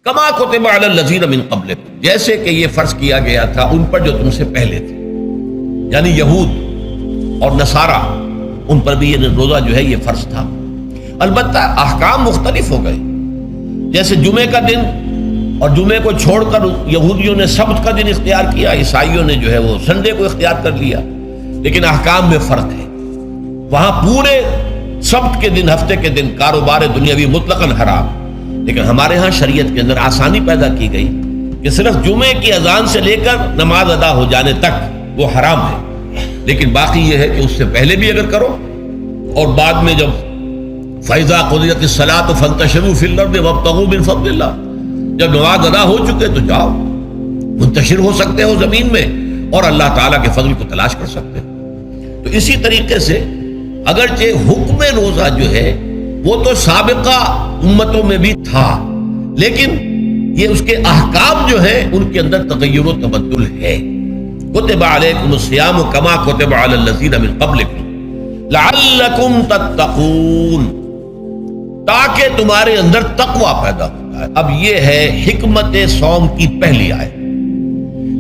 کما کتب علی الذین من قبلکم، جیسے کہ یہ فرض کیا گیا تھا ان پر جو تم سے پہلے تھے، یعنی یہود اور نصارہ، ان پر بھی یہ روزہ جو ہے یہ فرض تھا۔ البتہ احکام مختلف ہو گئے، جیسے جمعے کا دن اور جمعے کو چھوڑ کر یہودیوں نے سبت کا دن اختیار کیا، عیسائیوں نے جو ہے وہ سنڈے کو اختیار کر لیا، لیکن احکام میں فرق ہے۔ وہاں پورے سبت کے دن، ہفتے کے دن کاروبار دنیاوی مطلقاً حرام، لیکن ہمارے ہاں شریعت کے اندر آسانی پیدا کی گئی کہ صرف جمعے کی اذان سے لے کر نماز ادا ہو جانے تک وہ حرام ہے، لیکن باقی یہ ہے کہ اس سے پہلے بھی اگر کرو اور بعد میں جب فَإِذَا قُضِيَتِ الصَّلَاةُ فَانتَشِرُوا فِي الْأَرْضِ وَابْتَغُوا مِن فَضْلِ اللَّهِ، جب نماز ادا ہو چکے تو جاؤ، منتشر ہو سکتے ہو زمین میں اور اللہ تعالیٰ کے فضل کو تلاش کر سکتے ہو۔ تو اسی طریقے سے اگرچہ حکم روزہ جو ہے وہ تو سابقہ امتوں میں بھی تھا، لیکن یہ اس کے احکام جو ہیں ان کے اندر تغیر و تبدل ہے۔ کتب علیکم الصیام کما کتب علی الذین من قبلکم لعلکم تتقون، تاکہ تمہارے اندر تقوی پیدا ہوتا ہے۔ اب یہ ہے حکمت صوم کی پہلی آیت۔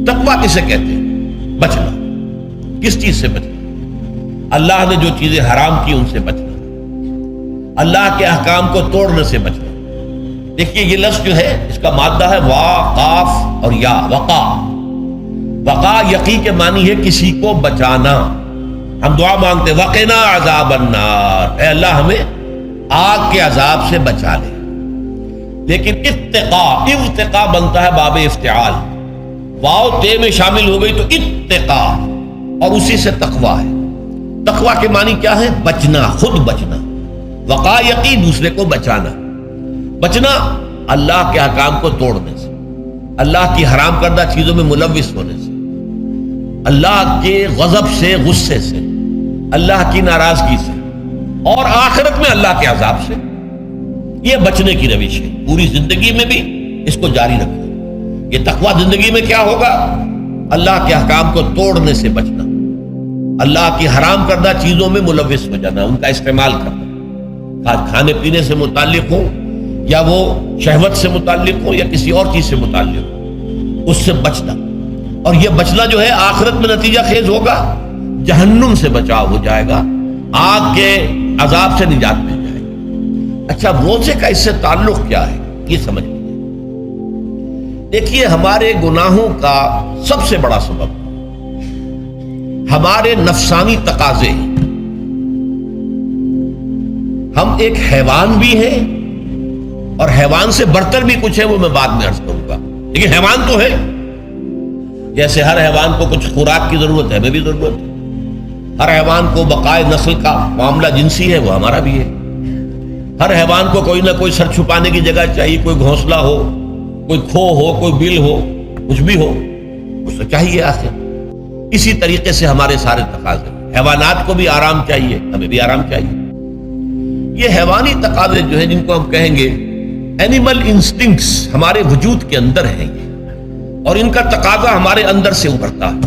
تقوی کسے کہتے ہیں؟ بچنا۔ کس چیز سے بچنا؟ اللہ نے جو چیزیں حرام کی ان سے بچنا، اللہ کے احکام کو توڑنے سے بچنا۔ دیکھیے یہ لفظ جو ہے اس کا مادہ ہے وا، قاف اور یا، وقا۔ وقا یقی کے معنی ہے کسی کو بچانا۔ ہم دعا مانگتے وقنا عذاب النار، اے اللہ ہمیں آگ کے عذاب سے بچا لے، لیکن اتقا بنتا ہے باب افتعال، واو تے میں شامل ہو گئی تو اتقا، اور اسی سے تقوی ہے۔ تقوی کے معنی کیا ہے؟ بچنا، خود بچنا۔ وقا یقی دوسرے کو بچانا۔ بچنا اللہ کے احکام کو توڑنے سے، اللہ کی حرام کردہ چیزوں میں ملوث ہونے سے، اللہ کے غضب سے، غصے سے، اللہ کی ناراضگی سے، اور آخرت میں اللہ کے عذاب سے۔ یہ بچنے کی روش ہے، پوری زندگی میں بھی اس کو جاری رکھو۔ یہ تقوی زندگی میں کیا ہوگا؟ اللہ کے احکام کو توڑنے سے بچنا، اللہ کی حرام کردہ چیزوں میں ملوث ہو جانا، ان کا استعمال کرنا، کھانے پینے سے متعلق ہو یا وہ شہوت سے متعلق ہو یا کسی اور چیز سے متعلق ہو، اس سے بچنا۔ اور یہ بچنا جو ہے آخرت میں نتیجہ خیز ہوگا، جہنم سے بچاؤ ہو جائے گا، آگ کے عذاب سے نجات مل جائے گی۔ اچھا روزے کا اس سے تعلق کیا ہے یہ سمجھ لیجیے۔ دیکھیے ہمارے گناہوں کا سب سے بڑا سبب ہمارے نفسانی تقاضے۔ ہم ایک حیوان بھی ہیں اور حیوان سے برتر بھی کچھ ہے، وہ میں بعد میں عرض کروں گا، لیکن حیوان تو ہے۔ جیسے ہر حیوان کو کچھ خوراک کی ضرورت ہے، ہمیں بھی ضرورت ہے۔ ہر حیوان کو بقائے نسل کا معاملہ جنسی ہے، وہ ہمارا بھی ہے۔ ہر حیوان کو کوئی نہ کوئی سر چھپانے کی جگہ چاہیے، کوئی گھونسلہ ہو، کوئی کھو ہو، کوئی بل ہو، کچھ بھی ہو، اس کو چاہیے آخر۔ اسی طریقے سے ہمارے سارے تقاضے، حیوانات کو بھی آرام چاہیے، ہمیں بھی آرام چاہیے۔ یہ حیوانی تقاضے جو ہیں جن کو ہم کہیں گے اینیمل انسٹنکٹس، ہمارے وجود کے اندر ہیں یہ، اور ان کا تقاضا ہمارے اندر سے ابھرتا ہے۔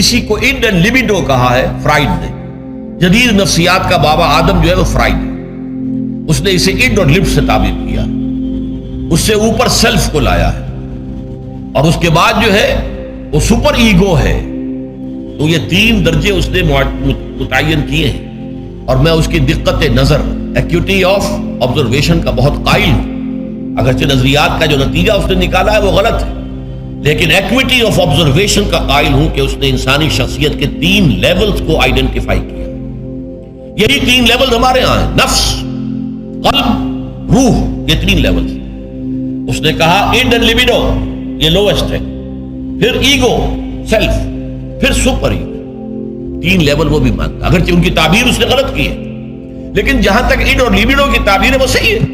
اسی کو اڈ اینڈ لیبیڈو کہا ہے فرائڈ نے۔ جدید نفسیات کا بابا آدم جو ہے وہ فرائڈ ہے، اس نے اسے اڈ اور لب سے تعبیر کیا، اس سے اوپر سیلف کو لایا ہے، اور اس کے بعد جو ہے وہ سپر ایگو ہے۔ تو یہ تین درجے اس نے متعین کیے ہیں، اور میں اس کی دقت نظر، ایکیوٹی آف آبزرویشن کا بہت قائل ہوں۔ اگرچہ نظریات کا جو نتیجہ اس نے نکالا ہے وہ غلط ہے، لیکن ایکویٹی آف آبزرویشن کا قائل ہوں کہ اس نے انسانی شخصیت کے 3 لیولز کو آئیڈینٹیفائی کیا۔ یہی 3 لیولز ہمارے ہاں ہیں، نفس، قلب، روح، یہ 3 لیولز۔ اس نے کہا اڈ اینڈ لیبیڈو یہ لویسٹ ہے، پھر ایگو، سیلف، پھر سپر ایگو۔ 3 لیول وہ بھی مانتا، اگرچہ ان کی تعبیر اس نے غلط کی ہے، لیکن جہاں تک اڈ اور لیبیڈو کی تعبیر ہے وہ صحیح ہے،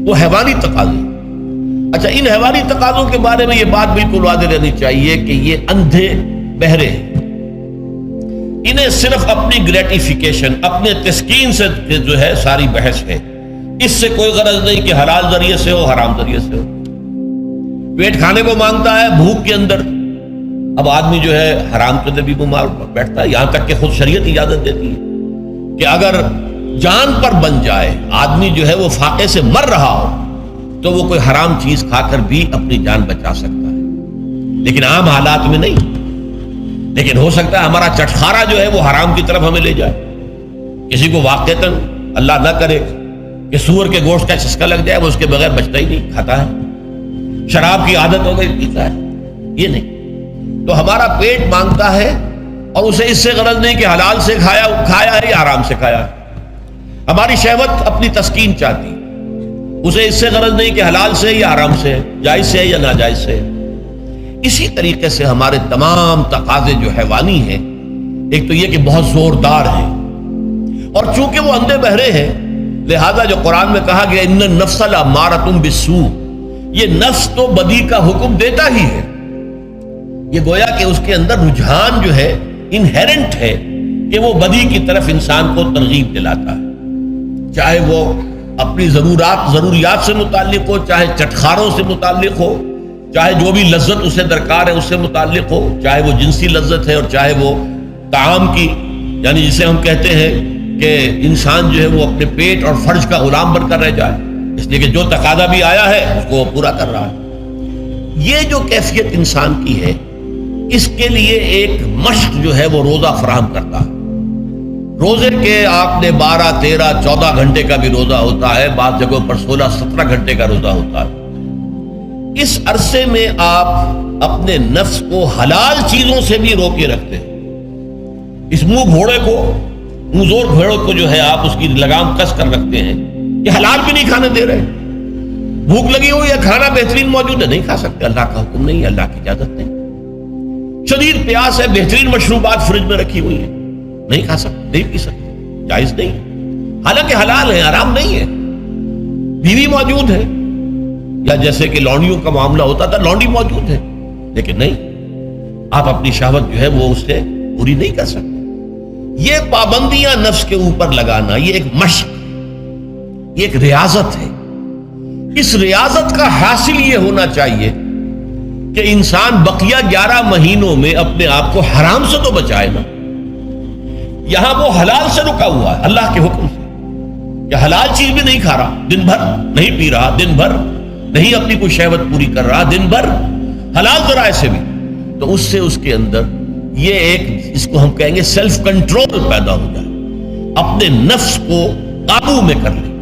وہ حیوانی تقاضے۔ اچھا ان حیوانی تقاضوں کے بارے میں یہ بات بالکل واضح رہنی چاہیے کہ یہ اندھے بہرے ہیں، انہیں صرف اپنی گریٹیفیکیشن، اپنے تسکین سے جو ہے ساری بحث ہے، اس سے کوئی غرض نہیں کہ حلال ذریعے سے ہو حرام ذریعے سے ہو۔ پیٹ کھانے کو مانگتا ہے بھوک کے اندر، اب آدمی جو ہے حرام کے اندر بھی بیمار بیٹھتا ہے، یہاں تک کہ خود شریعت اجازت دیتی ہے کہ اگر جان پر بن جائے، آدمی جو ہے وہ فاقے سے مر رہا ہو، تو تو وہ کوئی حرام چیز کھا کر بھی اپنی جان بچا سکتا ہے، لیکن عام حالات میں نہیں۔ لیکن ہو سکتا ہے ہمارا چٹخارا جو ہے وہ حرام کی طرف ہمیں لے جائے، کسی کو واقعتاً اللہ نہ کرے کہ سور کے گوشت کا چسکا لگ جائے، وہ اس کے بغیر بچتا ہی نہیں، کھاتا ہے۔ شراب کی عادت ہو گئی، پیتا ہے، یہ نہیں۔ تو ہمارا پیٹ مانگتا ہے اور اسے اس سے غرض نہیں کہ حلال سے کھایا ہے یا حرام سے کھایا ہے۔ ہماری شہوت اپنی تسکین چاہتی، اسے اس سے غرض نہیں کہ حلال سے یا حرام سے، جائز سے یا ناجائز سے۔ اسی طریقے سے ہمارے تمام تقاضے جو حیوانی ہیں، ایک تو یہ کہ بہت زوردار ہیں، اور چونکہ وہ اندھے بہرے ہیں، لہذا جو قرآن میں کہا گیا ان النفس لامارۃ بالسوء، یہ نفس تو بدی کا حکم دیتا ہی ہے۔ یہ گویا کہ اس کے اندر رجحان جو ہے انہیرنٹ ہے کہ وہ بدی کی طرف انسان کو ترغیب دلاتا ہے، چاہے وہ اپنی ضروریات سے متعلق ہو، چاہے چٹخاروں سے متعلق ہو، چاہے جو بھی لذت اسے درکار ہے اس سے متعلق ہو، چاہے وہ جنسی لذت ہے اور چاہے وہ طعام کی، یعنی جسے ہم کہتے ہیں کہ انسان جو ہے وہ اپنے پیٹ اور فرج کا غلام بن کر رہ جائے، اس لیے کہ جو تقاضا بھی آیا ہے اس کو وہ پورا کر رہا ہے۔ یہ جو کیفیت انسان کی ہے، اس کے لیے ایک مشق جو ہے وہ روزہ فراہم کرتا ہے۔ روزے کے آپ نے 12، 13، 14 گھنٹے کا بھی روزہ ہوتا ہے، بعض جگہوں پر 16، 17 گھنٹے کا روزہ ہوتا ہے۔ اس عرصے میں آپ اپنے نفس کو حلال چیزوں سے بھی روکے رکھتے ہیں۔ اس منہ گھوڑے کو، منہ زور گھوڑے کو جو ہے آپ اس کی لگام کس کر رکھتے ہیں کہ حلال بھی نہیں کھانے دے رہے۔ بھوک لگی ہوئی ہے، کھانا بہترین موجود ہے، نہیں کھا سکتے، اللہ کا حکم نہیں ہے، اللہ کی اجازت نہیں۔ شدید پیاس ہے، بہترین مشروبات فریج میں رکھی ہوئی ہے، نہیں کھا سکتے، نہیں پی سکتے، جائز نہیں، حالانکہ حلال ہے، حرام نہیں ہے۔ بیوی موجود ہے، یا جیسے کہ لونڈیوں کا معاملہ ہوتا تھا، لونڈی موجود ہے، لیکن نہیں، آپ اپنی شہوت جو ہے وہ اس سے پوری نہیں کر سکتے۔ یہ پابندیاں نفس کے اوپر لگانا، یہ ایک مشق، یہ ایک ریاضت ہے۔ اس ریاضت کا حاصل یہ ہونا چاہیے کہ انسان بقیہ 11 مہینوں میں اپنے آپ کو حرام سے تو بچائے نا۔ یہاں وہ حلال سے رکا ہوا ہے اللہ کے حکم سے، کہ حلال چیز بھی نہیں کھا رہا، دن بھر نہیں پی رہا، دن بھر نہیں اپنی کوئی شہوت پوری کر رہا، دن بھر حلال ذرائع سے بھی، تو اس سے اس کے اندر یہ ایک، اس کو ہم کہیں گے سیلف کنٹرول پیدا ہو جائے، اپنے نفس کو قابو میں کر لے۔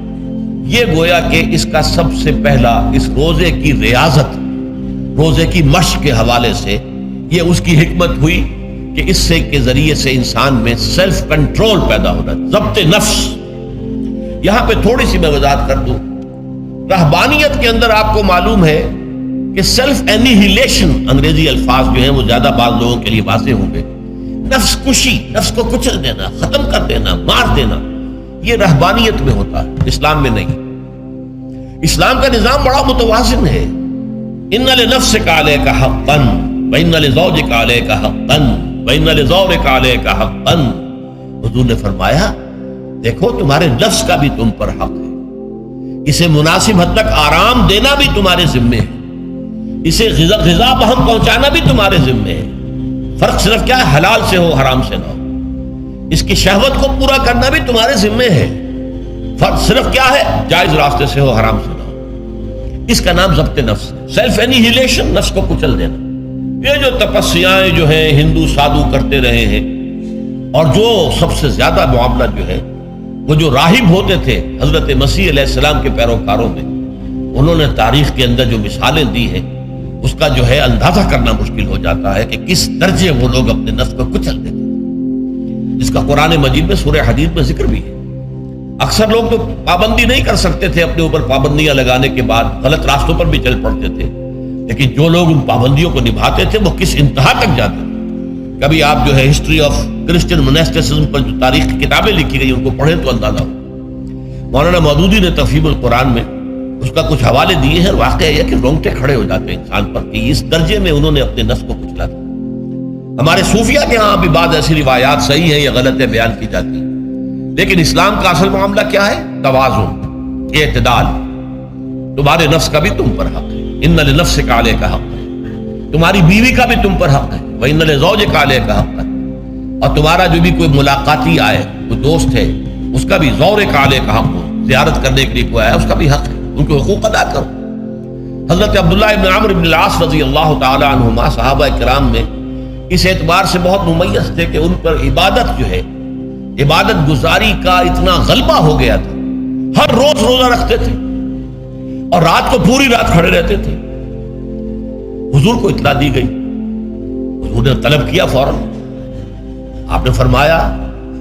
یہ گویا کہ اس کا سب سے پہلا، اس روزے کی ریاضت، روزے کی مشق کے حوالے سے یہ اس کی حکمت ہوئی کہ اس سے کے ذریعے سے انسان میں سیلف کنٹرول پیدا ہونا، ضبط نفس۔ یہاں پہ تھوڑی سی میں وضاحت کر دوں، رہبانیت کے اندر آپ کو معلوم ہے کہ سیلف اینیہیلیشن، انگریزی الفاظ جو ہیں وہ زیادہ بعض لوگوں کے لیے واضح ہوں گے، نفس کشی، نفس کو کچل دینا، ختم کر دینا، مار دینا، یہ رہبانیت میں ہوتا ہے، اسلام میں نہیں۔ اسلام کا نظام بڑا متوازن ہے۔ ان لنفسک علیک حقا وان لزوجک علیک حقا وان لزورک علیک حقا۔ حضور نے فرمایا دیکھو تمہارے نفس کا بھی تم پر حق ہے، اسے مناسب حد تک آرام دینا بھی تمہارے ذمے ہے، اسے غذا بہم پہنچانا بھی تمہارے ذمے ہے۔ فرق صرف کیا ہے، حلال سے ہو، حرام سے نہ ہو۔ اس کی شہوت کو پورا کرنا بھی تمہارے ذمے ہے، فرق صرف کیا ہے، جائز راستے سے ہو، حرام سے نہ ہو۔ اس کا نام ضبط نفس، سیلف اینیہیلیشن، نفس کو کچل دینا۔ یہ جو تپسیاں جو ہیں ہندو سادھو کرتے رہے ہیں، اور جو سب سے زیادہ معاملہ جو ہے وہ جو راہب ہوتے تھے حضرت مسیح علیہ السلام کے پیروکاروں میں، انہوں نے تاریخ کے اندر جو مثالیں دی ہیں اس کا جو ہے اندازہ کرنا مشکل ہو جاتا ہے کہ کس درجے وہ لوگ اپنے نفس کو کچل دیتے ہیں، جس کا قرآن مجید میں سورہ حدید میں ذکر بھی ہے۔ اکثر لوگ تو پابندی نہیں کر سکتے تھے، اپنے اوپر پابندیاں لگانے کے بعد غلط راستوں پر بھی چل پڑتے تھے، لیکن جو لوگ ان پابندیوں کو نبھاتے تھے وہ کس انتہا تک جاتے تھے۔ کبھی آپ جو ہے ہسٹری آف کرسچن موناسٹسزم پر جو تاریخ کی کتابیں لکھی گئی ان کو پڑھیں تو اندازہ ہو۔ مولانا مودودی نے تفہیم القرآن میں اس کا کچھ حوالے دیے ہیں، اور واقعہ یہ کہ رونگٹے کھڑے ہو جاتے ہیں انسان پر کہ اس درجے میں انہوں نے اپنے نفس کو کچلا تھا۔ ہمارے صوفیہ کے ہاں بھی بعض ایسی روایات صحیح ہیں یا غلط ہے بیان کی جاتی ہیں، لیکن اسلام کا اصل معاملہ کیا ہے، توازن، اعتدال۔ تمہارے نفس کا بھی تم پر حق ہے، ان لنفسک علیک حق ہے، تمہاری بیوی کا بھی تم پر حق ہے، وان لزوجک علیک حق ہے، اور تمہارا جو بھی کوئی ملاقاتی آئے، کوئی دوست ہے، اس کا بھی زورک علیک حق ہو، زیارت کرنے کے لیے کوئی آیا اس کا بھی حق ہے، ان کے حقوق ادا کرو۔ حضرت عبداللہ ابن عمرو ابن العاص رضی اللہ تعالی عنہما صحابہ کرام میں اس اعتبار سے بہت ممیز تھے کہ ان پر عبادت جو ہے، عبادت گزاری کا اتنا غلبہ ہو گیا تھا، ہر روز روزہ رکھتے تھے اور رات کو پوری رات کھڑے رہتے تھے۔ حضور کو اطلاع دی گئی، حضور نے طلب کیا فوراً، آپ نے فرمایا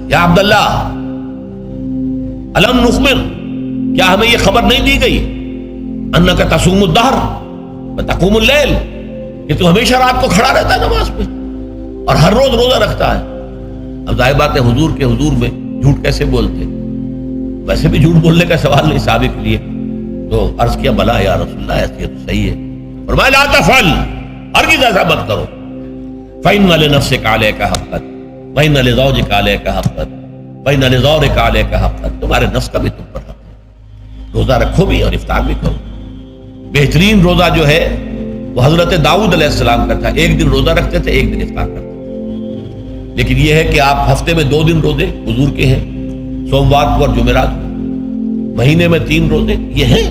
یا عبداللہ الم نخبر، کیا ہمیں یہ خبر نہیں دی گئی انک تصوم الدہر وتقوم اللیل، کہ تو ہمیشہ رات کو کھڑا رہتا ہے نماز پہ اور ہر روز روزہ رکھتا ہے۔ اب ظاہر بات ہے حضور کے حضور میں جھوٹ کیسے بولتے، ویسے بھی جھوٹ بولنے کا سوال نہیں صحابہ کے لیے، تو عرض کیا بلا یا رسول اللہ ایسے تو صحیح ہے، فرمایا لا تفعل، ہرگز ایسا مت کرو، فإن لنفسك عليك حقا وإن لزوجك عليك حقا وإن لزورك عليك حقا، تمہارے نفس کا بھی تم پر حق ہے، روزہ رکھو بھی اور افطار بھی کرو۔ بہترین روزہ جو ہے وہ حضرت داؤد علیہ السلام کا تھا، ایک دن روزہ رکھتے تھے، ایک دن افطار کرتے تھے، لیکن یہ ہے کہ آپ ہفتے میں 2 دن روزے حضور کے ہیں، سوموار کو اور جمعرات کو، مہینے میں 3 روزے یہ ہیں،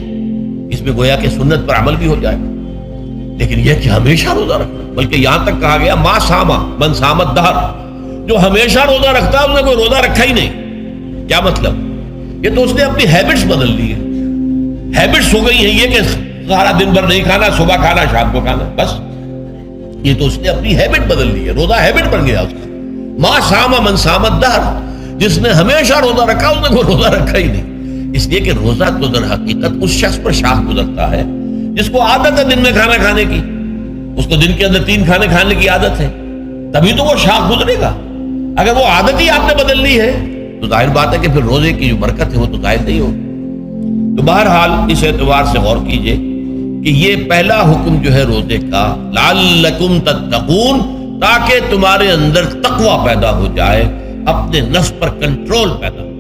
اس میں گویا کہ سنت پر عمل بھی ہو جائے، لیکن یہ کہ ہمیشہ روزہ رکھنا، بلکہ یہاں تک کہا گیا ما ساما من سامت دہر، جو ہمیشہ روزہ رکھتا ہے اس نے کوئی روزہ رکھا ہی نہیں۔ کیا مطلب؟ یہ تو اس نے اپنی ہیبٹس بدل لی ہے، ہیبٹس ہو گئی ہیں یہ کہ سارا دن بھر نہیں کھانا، صبح کھانا شام کو کھانا، بس یہ تو اس نے اپنی ہیبٹ بدل لی ہے، روزہ ہیبٹ بن گیا اس کا۔ ما ساما من سامت دہر، جس نے ہمیشہ روزہ رکھا اس نے کوئی روزہ رکھا ہی نہیں، اس لیے کہ روزہ تو در حقیقت اس شخص پر شاخ گزرتا ہے جس کو عادت ہے دن میں کھانا کھانے کی، اس کو دن کے اندر 3 کھانے کھانے کی عادت ہے، تبھی تو وہ شاخ گزرے گا۔ اگر وہ عادت ہی آپ نے بدل لی ہے تو ظاہر بات ہے کہ پھر روزے کی جو برکت ہے وہ تو ظاہر نہیں ہوگی۔ تو بہرحال اس اعتبار سے غور کیجئے کہ یہ پہلا حکم جو ہے روزے کا، لعلکم تتقون، تاکہ تمہارے اندر تقوی پیدا ہو جائے، اپنے نفس پر کنٹرول پیدا ہو۔